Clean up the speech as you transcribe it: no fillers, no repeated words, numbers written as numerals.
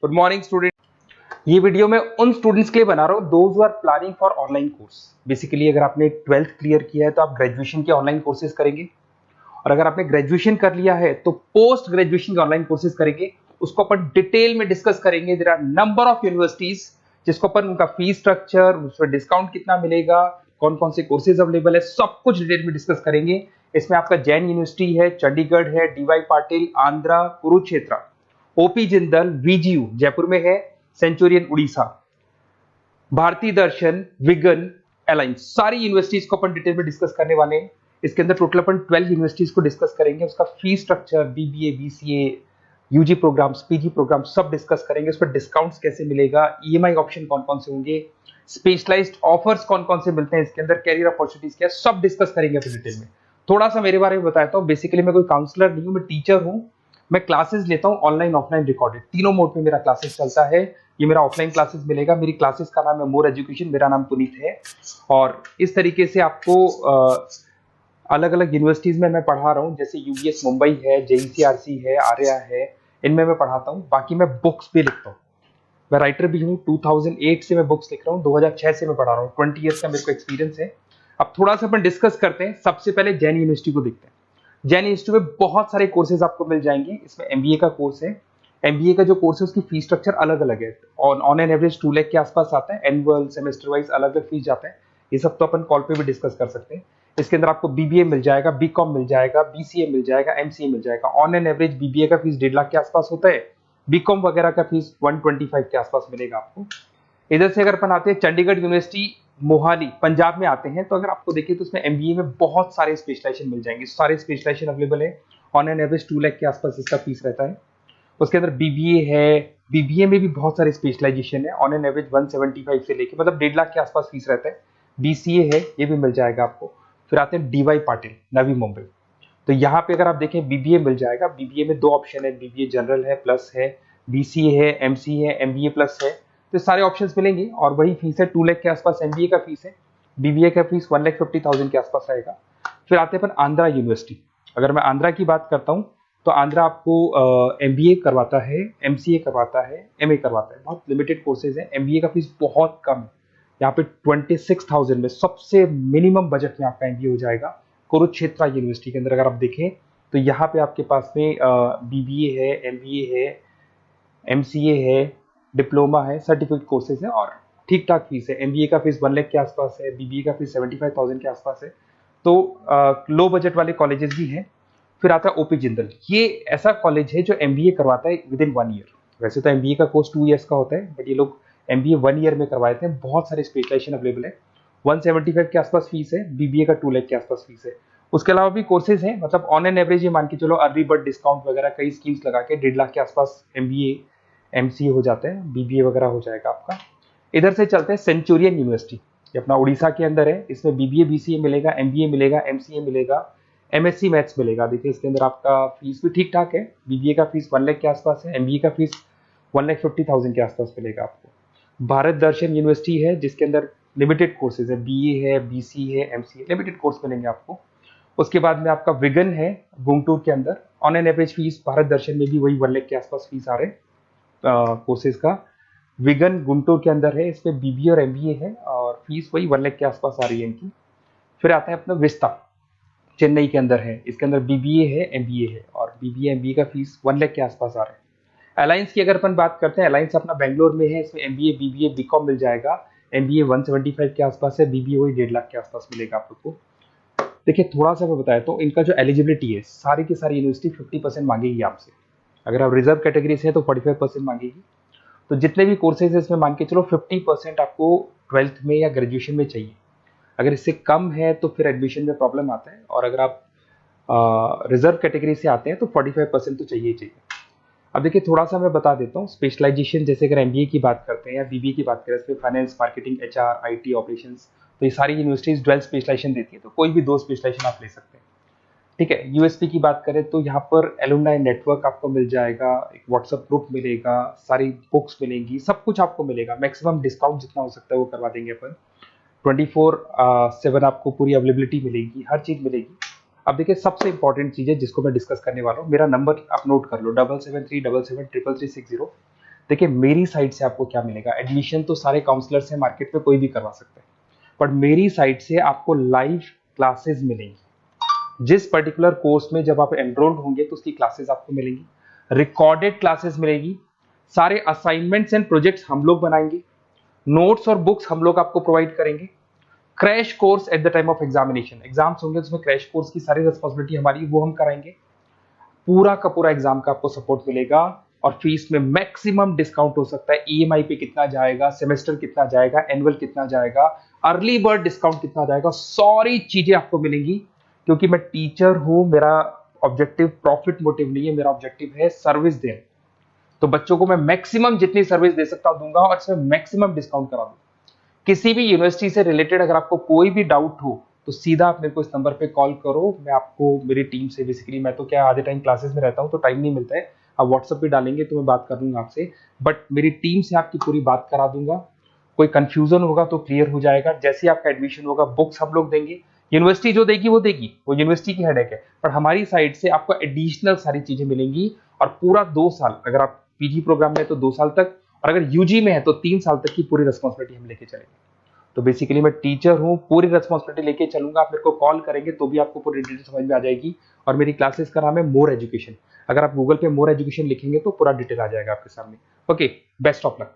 Good morning student. ये video मैं उन स्टूडेंट्स के लिए बना रहा हूँ those who are planning for online course. Basically अगर आपने 12th क्लियर किया है तो आप ग्रेजुएशन के ऑनलाइन कोर्सेज करेंगे, और अगर आपने ग्रेजुएशन कर लिया है तो पोस्ट ग्रेजुएशन के ऑनलाइन कोर्सेज करेंगे। उसको अपन डिटेल में डिस्कस करेंगे। There are number of universities जिसको अपन उनका फीस स्ट्रक्चर, उसमें डिस्काउंट कितना मिलेगा, कौन कौन से कोर्सेज अवेलेबल है, सब कुछ डिटेल में डिस्कस करेंगे। इसमें आपका जैन यूनिवर्सिटी है, चंडीगढ़ है, डीवाई पाटिल, आंध्रा, कुरुक्षेत्र, ओपी जिंदल, वीजीयू जयपुर में है, सेंचुरियन उड़ीसा, भारतीय दर्शन, विगन, अलायंस, सारी यूनिवर्सिटीज को अपन डिटेल में डिस्कस करने वाले हैं। इसके अंदर टोटल अपन 12 यूनिवर्सिटीज को डिस्कस करेंगे। उसका fees structure, BBA, BCA, UG programmes, PG programmes सब डिस्कस करेंगे। उस पर डिस्काउंट्स कैसे मिलेगा, ईएमआई ऑप्शन कौन कौन से होंगे, स्पेशलाइज्ड ऑफर्स कौन कौन से मिलते हैं, इसके अंदर कैरियर अपॉर्चुनिटीज क्या, सब डिस्कस करेंगे अपने डिटेल में। थोड़ा सा मेरे बारे में बताता हूँ। बेसिकली मैं कोई काउंसलर नहीं हूँ, मैं टीचर हूँ। मैं क्लासेस लेता हूँ ऑनलाइन ऑफलाइन रिकॉर्डेड, तीनों मोड में मेरा क्लासेस चलता है। ये मेरा ऑफलाइन क्लासेस मिलेगा। मेरी क्लासेस का नाम है मोर एजुकेशन, मेरा नाम पुनीत है। और इस तरीके से आपको अलग अलग यूनिवर्सिटीज में मैं पढ़ा रहा हूँ, जैसे यूबीएस मुंबई है, जेईसीआरसी है, आर्या है, इनमें मैं पढ़ाता हूँ। बाकी मैं बुक्स भी लिखता हूँ, मैं राइटर भी हूँ। 2008 से मैं बुक्स लिख रहा हूँ, 2006 से मैं पढ़ा रहा हूँ, 20 ईयर्स का मेरे को एक्सपीरियंस है। अब थोड़ा सा अपन डिस्कस करते हैं। सबसे पहले जैन यूनिवर्सिटी को देखते हैं। जैन यूनिवर्सिटी में बहुत सारे कोर्सेज आपको मिल जाएंगे। इसमें एमबीए का कोर्स है। एमबीए का जो कोर्स है उसकी फीस स्ट्रक्चर अलग अलग है। ऑन एन एवरेज 2 लाख के आसपास आता है। एनुअल, सेमेस्टर वाइज अलग अलग फीस जाता है। ये सब तो अपन कॉल पे भी डिस्कस कर सकते हैं। इसके अंदर आपको बीबीए मिल जाएगा, बीकॉम मिल जाएगा, बीसीए मिल जाएगा, एमसीए मिल जाएगा। ऑन एन एवरेज बीबीए का फीस 1.5 लाख के आसपास होता है। बीकॉम वगैरह का फीस 125 के आसपास मिलेगा आपको। इधर से अगर अपन आते हैं चंडीगढ़ यूनिवर्सिटी, मोहाली, पंजाब में आते हैं, तो अगर आपको देखिए तो उसमें एमबीए में बहुत सारे स्पेशलाइजेशन मिल जाएंगे। सारे स्पेशलाइजेशन अवेलेबल है। ऑन एन एवरेज 2 लाख के आसपास इसका फीस रहता है। उसके अंदर बीबीए है, बीबीए में भी बहुत सारे स्पेशलाइजेशन है। ऑन एन एवरेज 175 से लेके मतलब 1.5 लाख के आसपास फीस रहता है। बीसीए है, ये भी मिल जाएगा आपको। फिर आते हैं डीवाई पाटिल, नवी मुंबई। तो यहाँ पे अगर आप देखें बीबीए मिल जाएगा। बीबीए में 2 ऑप्शन है, बीबीए जनरल है, प्लस है, बीसीए है, एमसीए है, एमबीए प्लस है। तो सारे ऑप्शंस मिलेंगे और वही फीस है 2 लाख के आसपास एमबीए का फीस है। बीबीए का फीस 1,50,000 के आसपास आएगा। फिर आते हैं अपन आंध्रा यूनिवर्सिटी। अगर मैं आंध्रा की बात करता हूँ तो आंध्रा आपको एमबीए करवाता है, एमसीए करवाता है, एमए करवाता है। बहुत लिमिटेड कोर्सेज है। एमबीए का फीस बहुत कम है। यहाँ पे 26,000 में सबसे मिनिमम बजट में आपका एमबीए हो जाएगा। कुरुक्षेत्र यूनिवर्सिटी के अंदर अगर आप देखें तो यहाँ पे आपके पास में बीबीए है, एमबीए है, एमसीए है, डिप्लोमा है, सर्टिफिकेट कोर्सेज है और ठीक ठाक फीस है। एमबीए का फीस 1 लाख के आसपास है, बीबीए का फीस 75,000 के आसपास है। तो लो बजट वाले कॉलेजेस भी हैं। फिर आता है ओपी जिंदल। ये ऐसा कॉलेज है जो एमबीए करवाता है विद इन 1 ईयर। वैसे तो एमबीए का कोर्स 2 ईयर्स का होता है, बट ये लोग एमबीए 1 ईयर में करवाते हैं। बहुत सारे स्पेशलाइजेशन अवेलेबल है। 175 के आसपास फीस है। बीबीए का 2 लाख के आसपास फीस है। उसके अलावा भी कोर्सेज हैं, मतलब ऑन एन एवरेज ये मान के चलो अर्ली बर्ड डिस्काउंट वगैरह कई स्कीम्स लगा के 1.5 लाख के आसपास एमबीए, एमसीए हो जाते हैं, बीबीए वगैरह हो जाएगा आपका। इधर से चलते हैं सेंचुरियन यूनिवर्सिटी, ये अपना उड़ीसा के अंदर है। इसमें बीबीए, बीसीए मिलेगा, एमबीए मिलेगा, एमसीए मिलेगा, एमएससी मैथ्स मिलेगा। देखिए इसके अंदर आपका फीस भी ठीक ठाक है। बीबीए का फीस 1 लाख के आसपास है, एमबीए का फीस 1,50,000 के आसपास मिलेगा आपको। भारत दर्शन यूनिवर्सिटी है जिसके अंदर लिमिटेड कोर्सेज है, बीए है, बीसी है, एमसीए, लिमिटेड कोर्स मिलेंगे आपको। उसके बाद में आपका विगन है गुंटूर के अंदर। On an average fees Bharat Darshan में भी वही 1 लाख के आसपास फीस आ रहे कोर्सेज का। विगन गुंटूर के अंदर है, इसमें बीबीए और एमबीए है और फीस वही 1 लाख के आसपास आ रही है इनकी। फिर आता है अपना विस्ता, चेन्नई के अंदर है। इसके अंदर बीबीए है, एमबीए है और बीबीए एमबीए का फीस 1 लाख के आसपास आ रहा है। अलायंस की अगर अपन बात करते हैं, अलायंस अपना बेंगलोर में है। इसमें एमबीए, बीबीए, बीकॉम मिल जाएगा। एमबीए 175 के आसपास है, बीबीए वही 1.5 लाख के आसपास मिलेगा आप लोग को। देखिए थोड़ा सा मैं बताया तो इनका जो एलिजिबिलिटी है, सारी की सारी यूनिवर्सिटी 50% मांगेगी आपसे। अगर आप रिजर्व कैटेगरी से हैं तो 45% मांगेगी। तो जितने भी कोर्सेज है इसमें मान के चलो 50% आपको 12th में या ग्रेजुएशन में चाहिए। अगर इससे कम है तो फिर एडमिशन में प्रॉब्लम आता है, और अगर आप रिजर्व कैटेगरी से आते हैं तो 45% तो चाहिए ही चाहिए। अब देखिए थोड़ा सा मैं बता देता हूँ स्पेशलाइजेशन। जैसे अगर एमबीए की बात करते हैं या बीबीए की बात करें, इसमें finance, marketing, HR, IT, operations, तो ये सारी यूनिवर्सिटीज 12 स्पेशलाइजेशन देती है। तो कोई भी 2 स्पेशलाइजेशन आप ले सकते हैं, ठीक है। यूएसपी की बात करें तो यहाँ पर एलुमनाई नेटवर्क आपको मिल जाएगा, एक व्हाट्सएप ग्रुप मिलेगा, सारी बुक्स मिलेंगी, सब कुछ आपको मिलेगा। मैक्सिमम डिस्काउंट जितना हो सकता है वो करवा देंगे अपन। 24/7 आपको पूरी अवेलेबिलिटी मिलेगी, हर चीज मिलेगी। अब देखिए सबसे इंपॉर्टेंट चीज है जिसको मैं डिस्कस करने वाला हूँ। मेरा नंबर आप नोट कर लो, 7737733360। देखिए मेरी साइड से आपको क्या मिलेगा, एडमिशन तो सारे काउंसलर से मार्केट में कोई भी करवा सकता है, बट मेरी साइड से आपको लाइव क्लासेस मिलेंगी। जिस पर्टिकुलर कोर्स में जब आप एनरोल्ड होंगे तो उसकी क्लासेस आपको मिलेंगी, रिकॉर्डेड क्लासेस मिलेगी, सारे असाइनमेंट्स एंड प्रोजेक्ट्स हम लोग बनाएंगे, नोट्स और बुक्स हम लोग आपको प्रोवाइड करेंगे, crash course at the time of examination, exams होंगे उसमें क्रैश कोर्स की सारी रिस्पॉन्सिबिलिटी हमारी, वो हम कराएंगे। पूरा का पूरा एग्जाम का आपको सपोर्ट मिलेगा और फीस में मैक्सिमम डिस्काउंट हो सकता है। ईएमआई पे कितना जाएगा, सेमेस्टर कितना जाएगा, एनुअल कितना जाएगा, अर्ली बर्ड डिस्काउंट कितना जाएगा, सारी चीजें आपको मिलेंगी। क्योंकि मैं टीचर हूं, मेरा ऑब्जेक्टिव प्रॉफिट मोटिव नहीं है, मेरा ऑब्जेक्टिव है सर्विस देना। तो बच्चों को मैं मैक्सिमम जितनी सर्विस दे सकता हूं दूंगा और इसमें मैक्सिमम डिस्काउंट करा दूंगा। किसी भी यूनिवर्सिटी से रिलेटेड अगर आपको कोई भी डाउट हो तो सीधा आप मेरे को इस नंबर पे कॉल करो, मैं आपको मेरी टीम से, बेसिकली मैं तो क्या आधे टाइम क्लासेस में रहता हूँ तो टाइम नहीं मिलता है, आप व्हाट्सएप पे डालेंगे तो मैं बात कर लूंगा आपसे, बट मेरी टीम से आपकी पूरी बात करा दूंगा। कोई कंफ्यूजन होगा तो क्लियर हो जाएगा। जैसे ही आपका एडमिशन होगा बुक्स हम लोग देंगे, यूनिवर्सिटी जो देगी वो देगी, वो यूनिवर्सिटी की हेडेक है, पर हमारी साइड से आपको एडिशनल सारी चीजें मिलेंगी। और पूरा 2 साल, अगर आप पीजी प्रोग्राम में है तो 2 साल तक, और अगर यूजी में है तो 3 साल तक की पूरी रिस्पॉन्सिबिलिटी हम लेके चलेंगे। तो बेसिकली मैं टीचर हूँ, पूरी रिस्पॉन्सिबिलिटी लेके चलूंगा। आप मेरे को कॉल करेंगे तो भी आपको पूरी डिटेल समझ में आ जाएगी। और मेरी क्लासेस का नाम है मोर एजुकेशन, अगर आप गूगल पे मोर एजुकेशन लिखेंगे तो पूरा डिटेल आ जाएगा आपके सामने। Okay, best of luck.